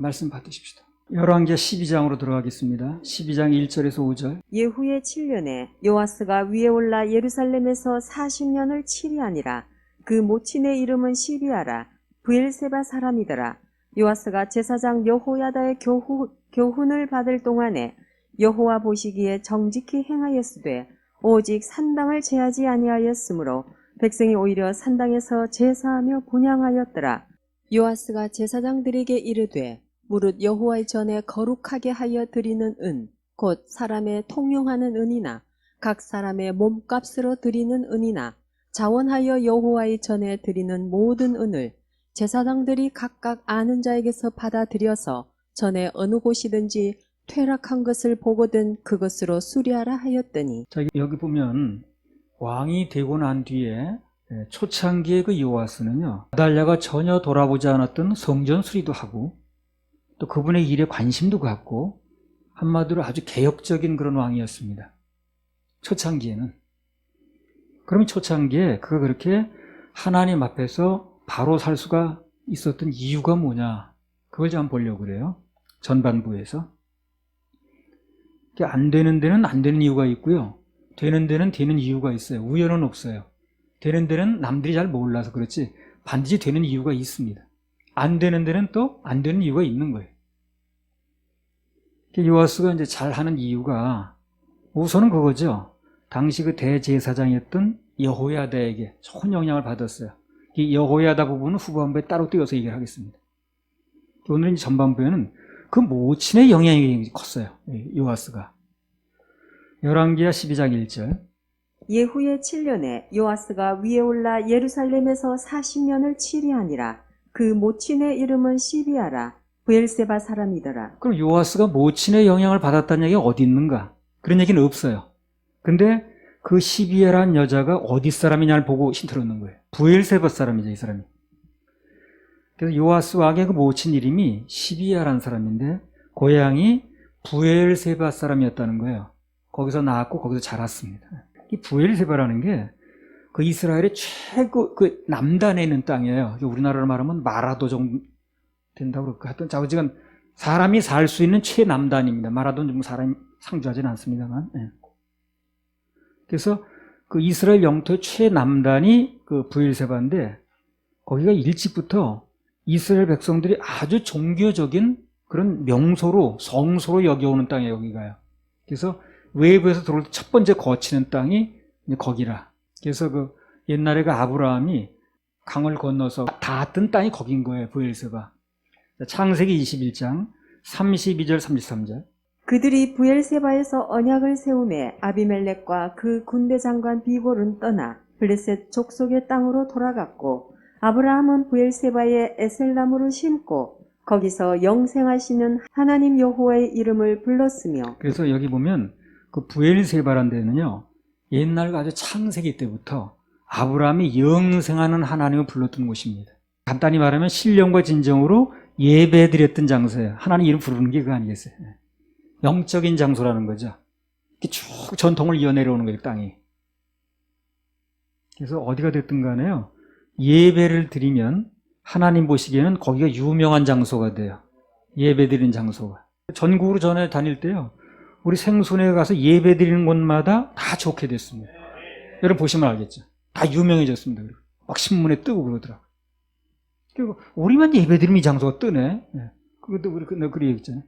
말씀 받으십시다. 열왕기하 12장으로 들어가겠습니다. 12장 1절에서 5절. 예후의 7년에 요아스가 위에 올라 예루살렘에서 40년을 치리하니라. 그 모친의 이름은 시비아라. 브엘세바 사람이더라. 요아스가 제사장 여호야다의 교훈을 받을 동안에 여호와 보시기에 정직히 행하였으되 오직 산당을 제하지 아니하였으므로 백성이 오히려 산당에서 제사하며 분향하였더라. 요아스가 제사장들에게 이르되 무릇 여호와의 전에 거룩하게 하여 드리는 은 곧 사람의 통용하는 은이나 각 사람의 몸값으로 드리는 은이나 자원하여 여호와의 전에 드리는 모든 은을 제사장들이 각각 아는 자에게서 받아들여서 전에 어느 곳이든지 퇴락한 것을 보거든 그것으로 수리하라 하였더니. 자, 여기 보면 왕이 되고 난 뒤에 초창기의 그 요아스는요, 아달랴가 전혀 돌아보지 않았던 성전 수리도 하고 또 그분의 일에 관심도 갖고 한마디로 아주 개혁적인 그런 왕이었습니다. 초창기에는. 그러면 초창기에 그가 그렇게 하나님 앞에서 바로 살 수가 있었던 이유가 뭐냐, 그걸 좀 보려고 그래요. 전반부에서. 안 되는 데는 안 되는 이유가 있고요, 되는 데는 되는 이유가 있어요. 우연은 없어요. 되는 데는 남들이 잘 몰라서 그렇지 반드시 되는 이유가 있습니다. 안 되는 데는 또 안 되는 이유가 있는 거예요. 요아스가 이제 잘하는 이유가 우선은 그거죠. 당시 그 대제사장이었던 여호야다에게 좋은 영향을 받았어요. 이 여호야다 부분은 후반부에 따로 띄워서 얘기를 하겠습니다. 오늘 전반부에는 그 모친의 영향이 컸어요. 요아스가. 열왕기하 12장 1절. 예후의 7년에 요아스가 위에 올라 예루살렘에서 40년을 치리하니라. 그 모친의 이름은 시비아라. 브엘세바 사람이더라. 그럼 요아스가 모친의 영향을 받았다는 얘기가 어디 있는가? 그런 얘기는 없어요. 근데 그 시비아라는 여자가 어디 사람이냐를 보고 힌트를 얻는 거예요. 브엘세바 사람이죠, 이 사람이. 그래서 요아스 왕의 그 모친 이름이 시비아라는 사람인데 고향이 브엘세바 사람이었다는 거예요. 거기서 나왔고 거기서 자랐습니다. 이 브엘세바라는 게 그 이스라엘의 최고 그 남단에 있는 땅이에요. 우리나라로 말하면 마라도 정도 된다고 그럴까. 하여튼 자우지간 사람이 살 수 있는 최남단입니다. 마라도는 좀 사람이 상주하지는 않습니다만. 예. 그래서 그 이스라엘 영토의 최남단이 그 브엘세바인데 거기가 일찍부터 이스라엘 백성들이 아주 종교적인 그런 명소로 성소로 여겨오는 땅이에요. 여기가요. 그래서 외부에서 들어올 때 첫 번째 거치는 땅이 거기라. 그래서 그 옛날에 그 아브라함이 강을 건너서 닿았던 땅이 거긴 거예요. 브엘세바. 창세기 21장 32절 33절. 그들이 브엘세바에서 언약을 세우매 아비멜렉과 그 군대 장관 비골은 떠나 블레셋 족속의 땅으로 돌아갔고 아브라함은 브엘세바에 에셀나무를 심고 거기서 영생하시는 하나님 여호와의 이름을 불렀으며. 그래서 여기 보면 그 브엘세바라는 데는요, 옛날 아주 창세기 때부터 아브라함이 영생하는 하나님을 불렀던 곳입니다. 간단히 말하면 신령과 진정으로 예배드렸던 장소예요. 하나님 이름 부르는 게 그거 아니겠어요? 영적인 장소라는 거죠. 이렇게 쭉 전통을 이어내려오는 거예요, 땅이. 그래서 어디가 됐든 간에요, 예배를 드리면 하나님 보시기에는 거기가 유명한 장소가 돼요. 예배 드리는 장소가. 전국으로 전에 다닐 때요, 우리 생손에 가서 예배 드리는 곳마다 다 좋게 됐습니다. 여러분 보시면 알겠죠. 다 유명해졌습니다. 막 신문에 뜨고 그러더라고요. 그리고 우리만 예배 드리면 이 장소가 뜨네. 그것도 우리 그렇게 얘기했잖아요.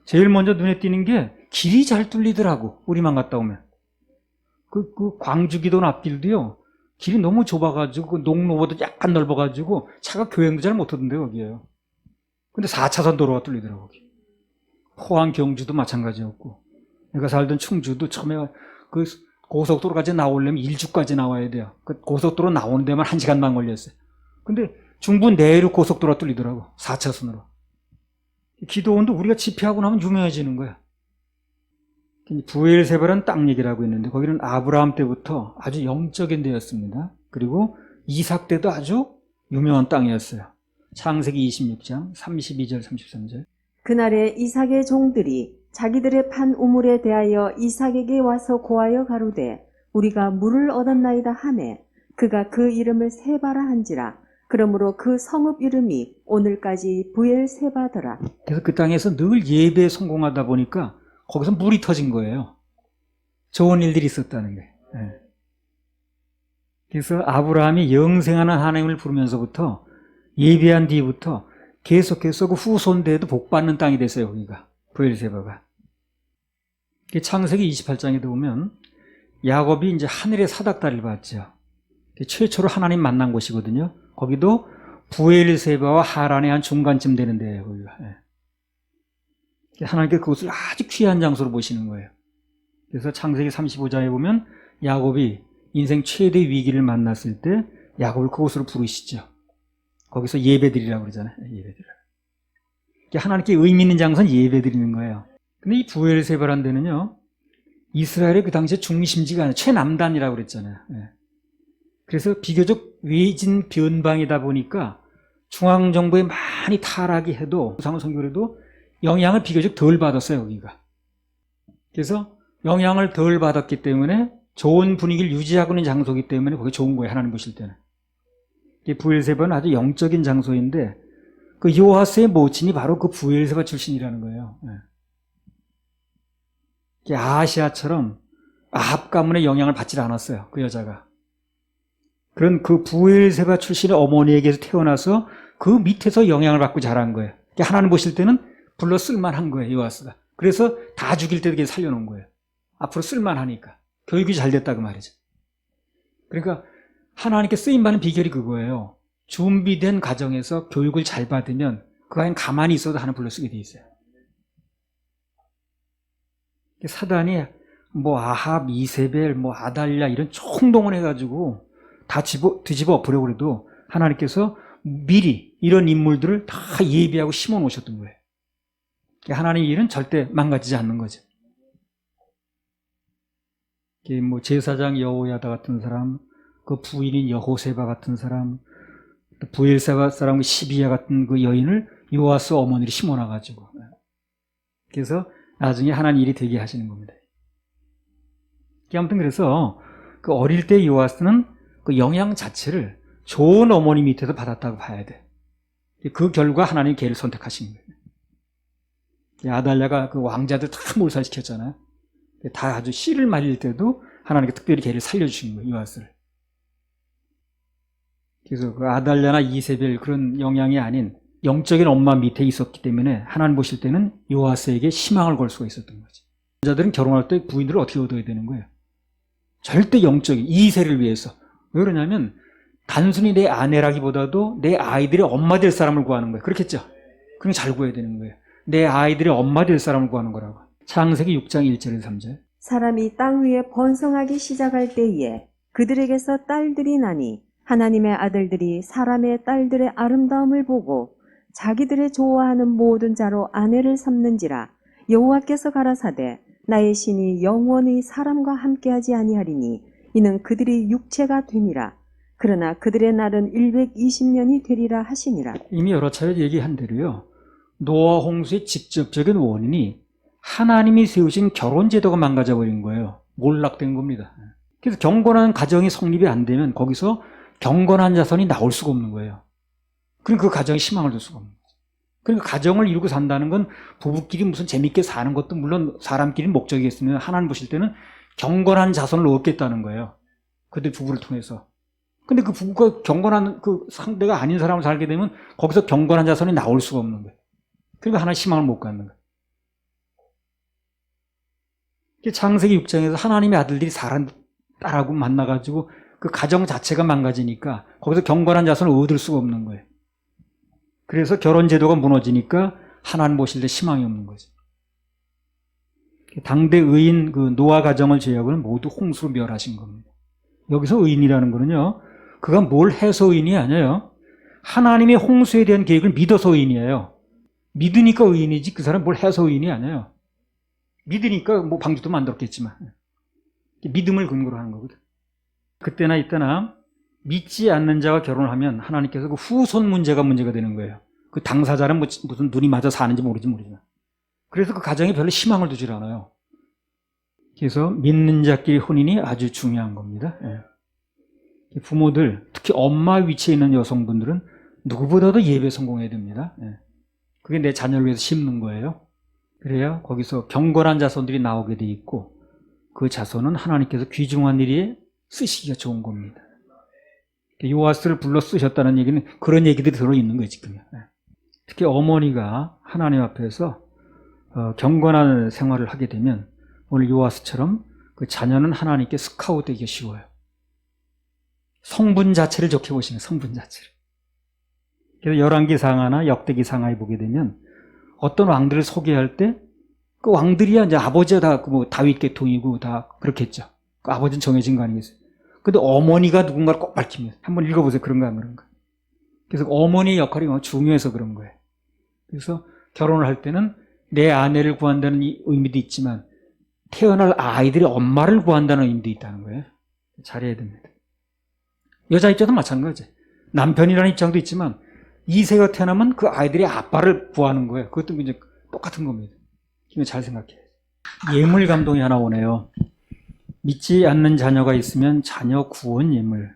제일 먼저 눈에 띄는 게 길이 잘 뚫리더라고. 우리만 갔다 오면. 그 광주기도 앞길도요, 길이 너무 좁아가지고 그 농로보다 약간 넓어가지고 차가 교행도 잘 못하던데 거기에요. 근데 4차선 도로가 뚫리더라고. 포항 경주도 마찬가지였고, 내가 살던 충주도 처음에 그 고속도로까지 나오려면 일주까지 나와야 돼요. 그 고속도로 나오는 데만 1시간만 걸렸어요. 근데 중부 내륙 고속도로가 뚫리더라고. 4차선으로. 기도원도 우리가 집회하고 나면 유명해지는 거야. 브엘세바라는 땅 얘기라고 했는데 거기는 아브라함 때부터 아주 영적인 데였습니다. 그리고 이삭 때도 아주 유명한 땅이었어요. 창세기 26장 32절 33절. 그날에 이삭의 종들이 자기들의 판 우물에 대하여 이삭에게 와서 고하여 가로되 우리가 물을 얻었나이다 하매 그가 그 이름을 세바라 한지라. 그러므로 그 성읍 이름이 오늘까지 부엘세바더라. 그래서 그 땅에서 늘 예배에 성공하다 보니까 거기서 물이 터진 거예요. 좋은 일들이 있었다는 거예요. 예. 그래서 아브라함이 영생하는 하나님을 부르면서부터 예배한 뒤부터 계속해서 그 후손대에도 복받는 땅이 됐어요. 거기가 부엘세바가. 창세기 28장에 보면 야곱이 이제 하늘의 사닥다리를 봤죠. 최초로 하나님 만난 곳이거든요. 거기도 부엘세바와 하란의 한 중간쯤 되는 데예요. 거기가. 예. 하나님께 그곳을 아주 귀한 장소로 보시는 거예요. 그래서 창세기 35장에 보면 야곱이 인생 최대 위기를 만났을 때 야곱을 그곳으로 부르시죠. 거기서 예배드리라고 그러잖아요. 예배드리라. 하나님께 의미 있는 장소는 예배드리는 거예요. 근데 이 부엘세바라는 데는요, 이스라엘의 그 당시에 중심지가 아니라 최남단이라고 그랬잖아요. 예. 그래서 비교적 외진 변방이다 보니까 중앙정부에 많이 타락이 해도, 우상을 선교를 영향을 비교적 덜 받았어요, 여기가. 그래서 영향을 덜 받았기 때문에 좋은 분위기를 유지하고 있는 장소이기 때문에 거기 좋은 거예요, 하나님 보실 때는. 부엘세바는 아주 영적인 장소인데 그 요아스의 모친이 바로 그 부엘세바 출신이라는 거예요. 아시아처럼 아합 가문의 영향을 받지 않았어요, 그 여자가. 그런 그 부엘세바 출신의 어머니에게서 태어나서 그 밑에서 영향을 받고 자란 거예요. 하나님 보실 때는 불러 쓸만한 거예요, 요아스가. 그래서 다 죽일 때도 걔 살려놓은 거예요. 앞으로 쓸만하니까. 교육이 잘 됐다고 말이죠. 그러니까 하나님께 쓰임받는 비결이 그거예요. 준비된 가정에서 교육을 잘 받으면 그 아이는 가만히 있어도 하나님 불러 쓰게 돼 있어요. 사단이 뭐 아합, 이세벨, 뭐 아달랴 이런 총동원해가지고 다 뒤집어 엎으려고 해도 하나님께서 미리 이런 인물들을 다 예비하고 심어 놓으셨던 거예요. 하나님의 일은 절대 망가지지 않는 거죠. 뭐 제사장 여호야다 같은 사람, 그 부인인 여호세바 같은 사람, 부엘세바 사람 시비야 같은 그 여인을 요아스 어머니를 심어놔가지고, 그래서 나중에 하나님 일이 되게 하시는 겁니다. 아무튼 그래서 그 어릴 때 요아스는 그 영향 자체를 좋은 어머니 밑에서 받았다고 봐야 돼. 그 결과 하나님이 걔를 선택하신 거예요. 아달랴가 그 왕자들 다 몰살시켰잖아요. 다 아주 씨를 말릴 때도 하나님께 특별히 걔를 살려주신 거예요, 요아스를. 그래서 그 아달랴나 이세벨 그런 영향이 아닌 영적인 엄마 밑에 있었기 때문에 하나님 보실 때는 요아스에게 희망을 걸 수가 있었던 거지. 남자들은 결혼할 때 부인들을 어떻게 얻어야 되는 거예요? 절대 영적인 이세를 위해서. 왜 그러냐면 단순히 내 아내라기보다도 내 아이들의 엄마 될 사람을 구하는 거예요. 그렇겠죠? 그럼 잘 구해야 되는 거예요. 내 아이들의 엄마 될 사람을 구하는 거라고. 창세기 6장 1절에서 3절. 사람이 땅 위에 번성하기 시작할 때에 그들에게서 딸들이 나니 하나님의 아들들이 사람의 딸들의 아름다움을 보고 자기들의 좋아하는 모든 자로 아내를 삼는지라. 여호와께서 가라사대 나의 신이 영원히 사람과 함께하지 아니하리니 이는 그들이 육체가 됨이라. 그러나 그들의 날은 120년이 되리라 하시니라. 이미 여러 차례 얘기한 대로요, 노아 홍수의 직접적인 원인이 하나님이 세우신 결혼 제도가 망가져버린 거예요. 몰락된 겁니다. 그래서 경건한 가정이 성립이 안 되면 거기서 경건한 자손이 나올 수가 없는 거예요. 그럼 그 가정에 희망을 줄 수가 없는 거죠. 그러니까 가정을 이루고 산다는 건 부부끼리 무슨 재밌게 사는 것도 물론 사람끼리 목적이겠으면 하나님 보실 때는 경건한 자손을 얻겠다는 거예요. 그들 부부를 통해서. 근데 그 부부가 경건한 그 상대가 아닌 사람을 살게 되면 거기서 경건한 자손이 나올 수가 없는 거예요. 그러니까 하나의 희망을 못 갖는 거예요. 창세기 6장에서 하나님의 아들들이 사람 딸하고 만나가지고 그 가정 자체가 망가지니까 거기서 경건한 자손을 얻을 수가 없는 거예요. 그래서 결혼 제도가 무너지니까 하나님 보실 때 희망이 없는 거죠. 당대 의인 그 노아 가정을 제외하고는 모두 홍수로 멸하신 겁니다. 여기서 의인이라는 거는요, 그가 뭘 해서 의인이 아니에요. 하나님의 홍수에 대한 계획을 믿어서 의인이에요. 믿으니까 의인이지 그 사람 뭘 해서 의인이 아니에요. 믿으니까 뭐 방주도 만들었겠지만 믿음을 근거로 하는 거거든. 그때나 이때나 믿지 않는 자와 결혼을 하면 하나님께서 그 후손 문제가 되는 거예요. 그 당사자는 무슨 눈이 맞아 사는지 모르지만. 그래서 그 가정에 별로 희망을 두질 않아요. 그래서 믿는 자끼리 혼인이 아주 중요한 겁니다. 부모들, 특히 엄마 위치에 있는 여성분들은 누구보다도 예배 성공해야 됩니다. 예. 그게 내 자녀를 위해서 심는 거예요. 그래야 거기서 경건한 자손들이 나오게 돼 있고 그 자손은 하나님께서 귀중한 일에 쓰시기가 좋은 겁니다. 요아스를 불러 쓰셨다는 얘기는 그런 얘기들이 들어있는 거예요, 지금. 예. 특히 어머니가 하나님 앞에서 경건한 생활을 하게 되면 오늘 요아스처럼 그 자녀는 하나님께 스카우트되기가 쉬워요. 성분 자체를 좋게 보시면 성분 자체를. 그래서 열왕기 상하나 역대기 상하에 보게 되면 어떤 왕들을 소개할 때 그 왕들이야 이제 아버지가 다 뭐 다윗 계통이고 다 그렇겠죠. 그 아버지는 정해진 거 아니겠어요? 근데 어머니가 누군가를 꼭 밝힙니다. 한번 읽어보세요. 그런가 안 그런가. 그래서 어머니의 역할이 너무 중요해서 그런 거예요. 그래서 결혼을 할 때는 내 아내를 구한다는 의미도 있지만 태어날 아이들의 엄마를 구한다는 의미도 있다는 거예요. 잘해야 됩니다. 여자 입장도 마찬가지예요. 남편이라는 입장도 있지만 2세가 태어나면 그 아이들의 아빠를 구하는 거예요. 그것도 이제 똑같은 겁니다. 이거 잘 생각해요. 예물 감동이 하나 오네요. 믿지 않는 자녀가 있으면 자녀 구원 예물,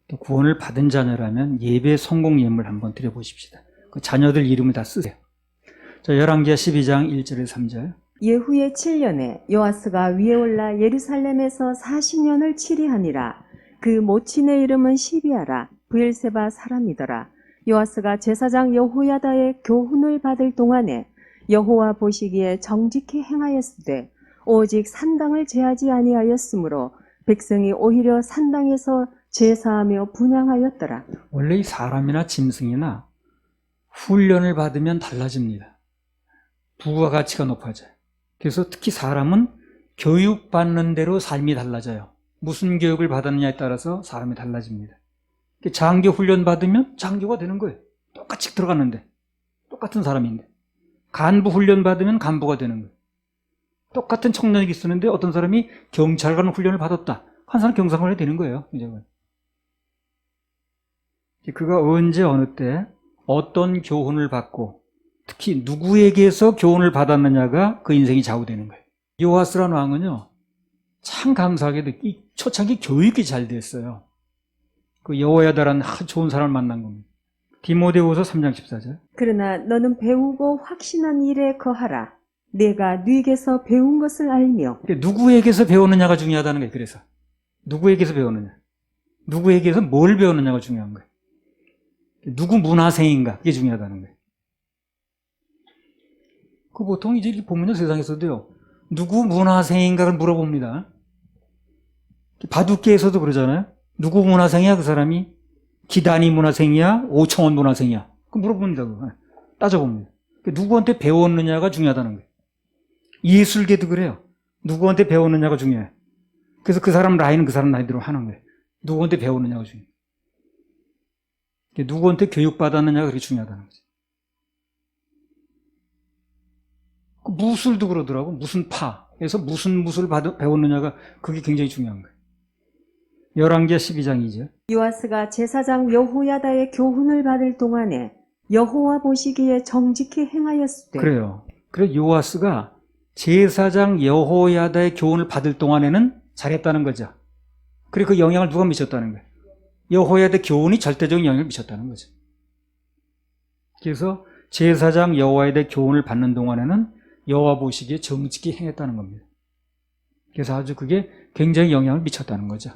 또 구원을 받은 자녀라면 예배 성공 예물 한번 드려보십시다. 그 자녀들 이름을 다 쓰세요. 자, 열왕기하 12장 1절에서 3절. 예후의 7년에 요아스가 위에 올라 예루살렘에서 40년을 치리하니라. 그 모친의 이름은 시비아라. 브엘세바 사람이더라. 요아스가 제사장 여호야다의 교훈을 받을 동안에 여호와 보시기에 정직히 행하였으되 오직 산당을 제하지 아니하였으므로 백성이 오히려 산당에서 제사하며 분향하였더라. 원래 이 사람이나 짐승이나 훈련을 받으면 달라집니다. 부가가치가 높아져요. 그래서 특히 사람은 교육받는 대로 삶이 달라져요. 무슨 교육을 받았느냐에 따라서 사람이 달라집니다. 장교 훈련 받으면 장교가 되는 거예요. 똑같이 들어갔는데 똑같은 사람인데. 간부 훈련 받으면 간부가 되는 거예요. 똑같은 청년이 쓰는데 어떤 사람이 경찰관 훈련을 받았다. 한 사람 경상관이 되는 거예요. 그가 언제 어느 때 어떤 교훈을 받고 특히 누구에게서 교훈을 받았느냐가 그 인생이 좌우되는 거예요. 요아스라는 왕은요, 참 감사하게도 이 초창기 교육이 잘 됐어요. 그 여호야다라는 아주 좋은 사람을 만난 겁니다. 디모데후서 3장 14절. 그러나 너는 배우고 확신한 일에 거하라. 내가 네게서 배운 것을 알며. 누구에게서 배우느냐가 중요하다는 거예요. 그래서 누구에게서 배우느냐, 누구에게서 뭘 배우느냐가 중요한 거예요. 누구 문화생인가, 그게 중요하다는 거예요. 그 보통 이제 보면요, 세상에서도요, 누구 문화생인가를 물어봅니다. 바둑계에서도 그러잖아요. 누구 문화생이야, 그 사람이? 기단이 문화생이야? 오청원 문화생이야? 그 물어봅니다. 그거. 따져봅니다. 누구한테 배웠느냐가 중요하다는 거예요. 예술계도 그래요. 누구한테 배웠느냐가 중요해요. 그래서 그 사람 라인은 그 사람 나이대로 하는 거예요. 누구한테 배웠느냐가 중요해요. 누구한테 교육받았느냐가 그렇게 중요하다는 거죠. 그 무술도 그러더라고. 무슨 파에서 무슨 무술을 배웠느냐가 그게 굉장히 중요한 거예요. 열왕기하 12장 2절. 요아스가 제사장 여호야다의 교훈을 받을 동안에 여호와 보시기에 정직히 행하였으되. 그래요. 그래서 요아스가 제사장 여호야다의 교훈을 받을 동안에는 잘했다는 거죠. 그리고 그 영향을 누가 미쳤다는 거예요. 여호야다 교훈이 절대적인 영향을 미쳤다는 거죠. 그래서 제사장 여호야다의 교훈을 받는 동안에는 여호와 보시기에 정직히 행했다는 겁니다. 그래서 아주 그게 굉장히 영향을 미쳤다는 거죠.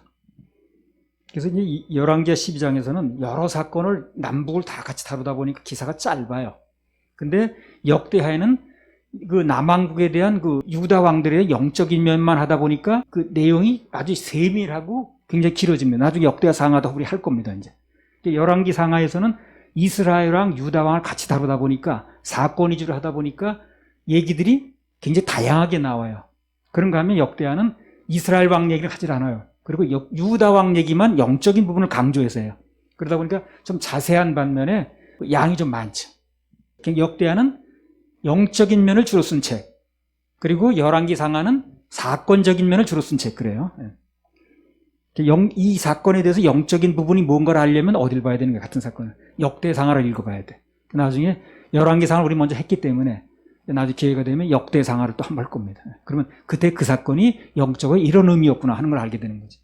그래서 이 열왕기하 12장에서는 여러 사건을 남북을 다 같이 다루다 보니까 기사가 짧아요. 근데 역대하에는 그 남왕국에 대한 그 유다 왕들의 영적인 면만 하다 보니까 그 내용이 아주 세밀하고 굉장히 길어집니다. 나중에 역대하 상하도 우리 할 겁니다, 이제. 열왕기 상하에서는 이스라엘 왕, 유다 왕을 같이 다루다 보니까 사건 위주로 하다 보니까 얘기들이 굉장히 다양하게 나와요. 그런가 하면 역대하는 이스라엘 왕 얘기를 하질 않아요. 그리고 유다 왕 얘기만 영적인 부분을 강조해서 해요. 그러다 보니까 좀 자세한 반면에 양이 좀 많죠. 역대하는 영적인 면을 주로 쓴 책, 그리고 열왕기 상하는 사건적인 면을 주로 쓴 책, 그래요. 이 사건에 대해서 영적인 부분이 뭔가를 알려면 어딜 봐야 되는 거예요, 같은 사건을. 역대 상하를 읽어봐야 돼. 나중에 열왕기 상하를 우리 먼저 했기 때문에 나중에 기회가 되면 역대 상하를 또 한 번 할 겁니다. 그러면 그때 그 사건이 영적으로 이런 의미였구나 하는 걸 알게 되는 거지.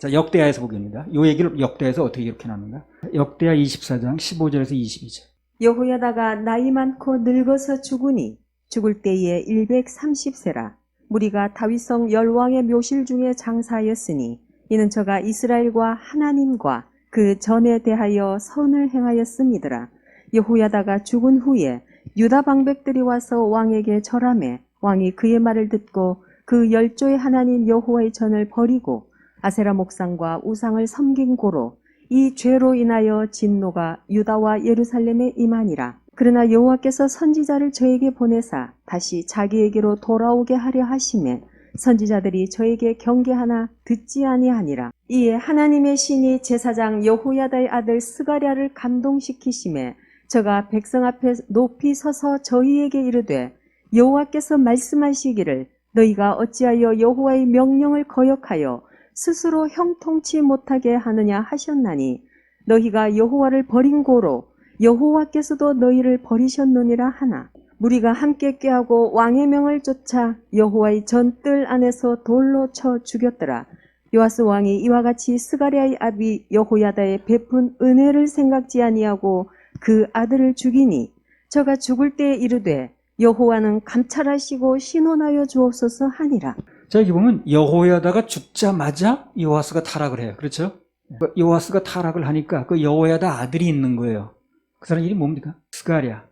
자, 역대하에서 보겠습니다. 이 얘기를 역대하에서 어떻게 이렇게 나누는가? 역대하 24장 15절에서 22절. 여호야다가 나이 많고 늙어서 죽으니 죽을 때에 130세라. 무리가 다윗성 열왕의 묘실 중에 장사하였으니 이는 저가 이스라엘과 하나님과 그 전에 대하여 선을 행하였음이더라. 여호야다가 죽은 후에 유다 방백들이 와서 왕에게 절하매 왕이 그의 말을 듣고 그 열조의 하나님 여호와의 전을 버리고 아세라 목상과 우상을 섬긴 고로 이 죄로 인하여 진노가 유다와 예루살렘에 임하니라. 그러나 여호와께서 선지자를 저에게 보내사 다시 자기에게로 돌아오게 하려 하심에 선지자들이 저에게 경계하나 듣지 아니하니라. 이에 하나님의 신이 제사장 여호야다의 아들 스가랴를 감동시키심에 저가 백성 앞에 높이 서서 저희에게 이르되 여호와께서 말씀하시기를 너희가 어찌하여 여호와의 명령을 거역하여 스스로 형통치 못하게 하느냐 하셨나니 너희가 여호와를 버린 고로 여호와께서도 너희를 버리셨느니라 하나 무리가 함께 꾀하고 왕의 명을 쫓아 여호와의 전뜰 안에서 돌로 쳐 죽였더라. 요아스 왕이 이와 같이 스가랴의 아비 여호야다의 베푼 은혜를 생각지 아니하고 그 아들을 죽이니 저가 죽을 때에 이르되 여호와는 감찰하시고 신원하여 주옵소서 하니라. 자, 여기 보면 여호야다가 죽자마자 요아스가 타락을 해요. 그렇죠? 요아스가 타락을 하니까 그 여호야다 아들이 있는 거예요. 그 사람 이름이 뭡니까? 스가랴.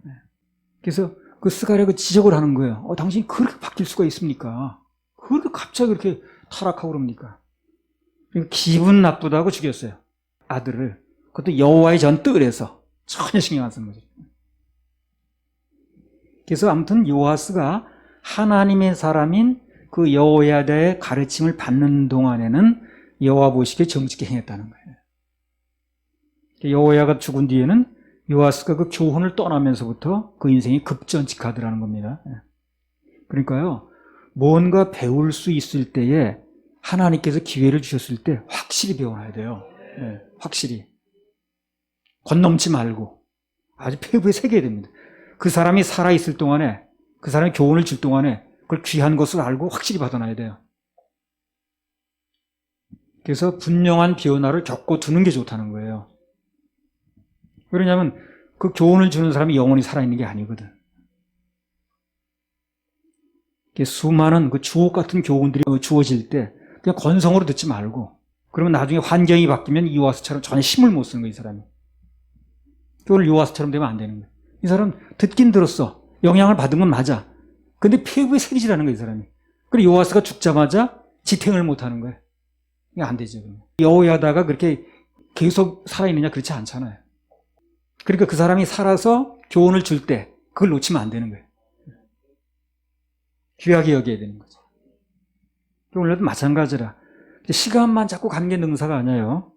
그래서 그 스가랴가 그 지적을 하는 거예요. 당신이 그렇게 바뀔 수가 있습니까? 그렇게 갑자기 그렇게 타락하고 그럽니까? 기분 나쁘다고 죽였어요. 아들을. 그것도 여호와의 전뜰에서 전혀 신경 안 쓰는 거죠. 그래서 아무튼 요아스가 하나님의 사람인 그 여호야다의 가르침을 받는 동안에는 여호와 보시기에 정직히 행했다는 거예요. 여호야가 죽은 뒤에는 요아스가 그 교훈을 떠나면서부터 그 인생이 급전직하더라는 겁니다. 그러니까요, 뭔가 배울 수 있을 때에 하나님께서 기회를 주셨을 때 확실히 배워놔야 돼요. 확실히. 건넘지 말고 아주 폐부에 새겨야 됩니다. 그 사람이 살아있을 동안에, 그 사람이 교훈을 줄 동안에 그걸 귀한 것을 알고 확실히 받아놔야 돼요. 그래서 분명한 변화를 겪고 두는 게 좋다는 거예요. 왜냐하면 그 교훈을 주는 사람이 영원히 살아있는 게 아니거든. 수많은 그 주옥 같은 교훈들이 주어질 때 그냥 건성으로 듣지 말고, 그러면 나중에 환경이 바뀌면 요아스처럼 전혀 힘을 못 쓰는 거예요, 이 사람이. 그걸 요아스처럼 되면 안 되는 거예요. 이 사람 듣긴 들었어. 영향을 받은 건 맞아. 근데 폐부에 새기지라는 거예요, 이 사람이. 그리고 요아스가 죽자마자 지탱을 못 하는 거예요. 이게 안 되죠. 여호야다가 그렇게 계속 살아있느냐? 그렇지 않잖아요. 그러니까 그 사람이 살아서 교훈을 줄 때 그걸 놓치면 안 되는 거예요. 귀하게 여겨야 되는 거죠. 오늘도 마찬가지라. 시간만 자꾸 가는 게 능사가 아니에요.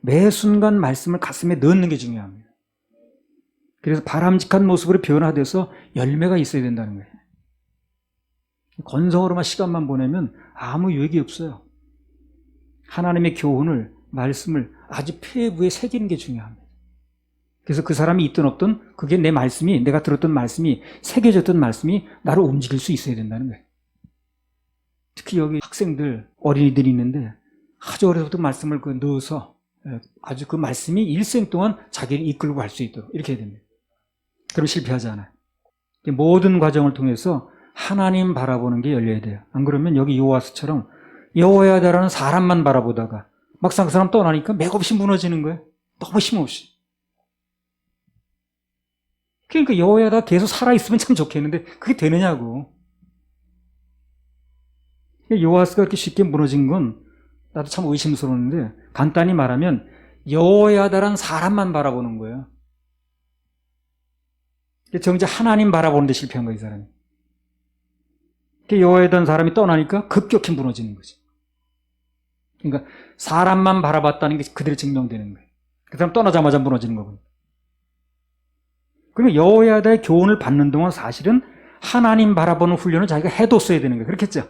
매 순간 말씀을 가슴에 넣는 게 중요합니다. 그래서 바람직한 모습으로 변화돼서 열매가 있어야 된다는 거예요. 건성으로만 시간만 보내면 아무 유익이 없어요. 하나님의 교훈을, 말씀을 아주 폐부에 새기는 게 중요합니다. 그래서 그 사람이 있든 없든 그게 내 말씀이, 내가 들었던 말씀이, 새겨졌던 말씀이 나를 움직일 수 있어야 된다는 거예요. 특히 여기 학생들, 어린이들이 있는데 아주 어려서부터 말씀을 넣어서 아주 그 말씀이 일생 동안 자기를 이끌고 갈 수 있도록 이렇게 해야 됩니다. 그럼 실패하지 않아요. 모든 과정을 통해서 하나님 바라보는 게 열려야 돼요. 안 그러면 여기 요아스처럼 여호야다라는 사람만 바라보다가 막상 그 사람 떠나니까 맥없이 무너지는 거예요. 너무 힘없이. 그러니까 여호야다 계속 살아있으면 참 좋겠는데 그게 되느냐고. 요아스가 그렇게 쉽게 무너진 건 나도 참 의심스러운데, 간단히 말하면 여호야다라는 사람만 바라보는 거예요. 정작 하나님 바라보는 데 실패한 거예요, 이 사람이. 여호야다라는 사람이 떠나니까 급격히 무너지는 거지. 그러니까 사람만 바라봤다는 게 그대로 증명되는 거예요. 그 사람 떠나자마자 무너지는 거거든요. 그러면 여호야다의 교훈을 받는 동안 사실은 하나님 바라보는 훈련을 자기가 해뒀어야 되는 거예요. 그렇겠죠?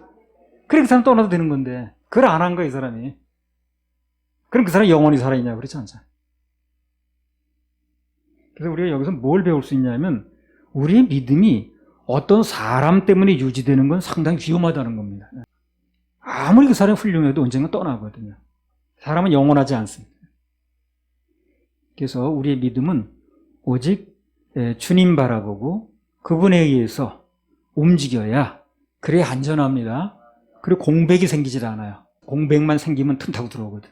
그래 그 사람 떠나도 되는 건데 그걸 안 한 거야, 이 사람이. 그럼 그 사람이 영원히 살아있냐고 그렇지 않잖아요. 그래서 우리가 여기서 뭘 배울 수 있냐면 우리의 믿음이 어떤 사람 때문에 유지되는 건 상당히 위험하다는 겁니다. 아무리 그 사람이 훌륭해도 언젠가 떠나거든요. 사람은 영원하지 않습니다. 그래서 우리의 믿음은 오직 주님 바라보고 그분에 의해서 움직여야 그래야 안전합니다. 그리고 공백이 생기질 않아요. 공백만 생기면 튼타고 들어오거든.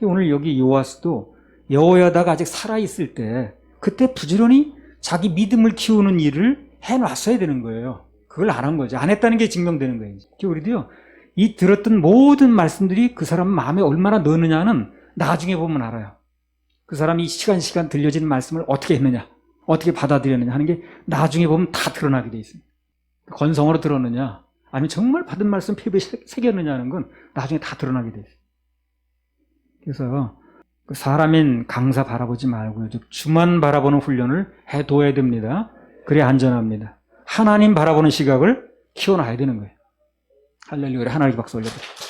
오늘 여기 요아스도 여호야다가 아직 살아있을 때 그때 부지런히 자기 믿음을 키우는 일을 해놨어야 되는 거예요. 그걸 안 한 거죠. 안 했다는 게 증명되는 거예요. 우리도요, 이 들었던 모든 말씀들이 그 사람 마음에 얼마나 넣느냐는 나중에 보면 알아요. 그 사람이 시간 들려지는 말씀을 어떻게 했느냐, 어떻게 받아들였느냐 하는 게 나중에 보면 다 드러나게 돼 있습니다. 건성으로 들었느냐, 아니면 정말 받은 말씀 피부에 새겼느냐 하는 건 나중에 다 드러나게 돼 있어요. 그래서 사람인 강사 바라보지 말고요, 주만 바라보는 훈련을 해둬야 됩니다. 그래야 안전합니다. 하나님 바라보는 시각을 키워놔야 되는 거예요. 할렐루야. 하나님께 박수 올려드립니다.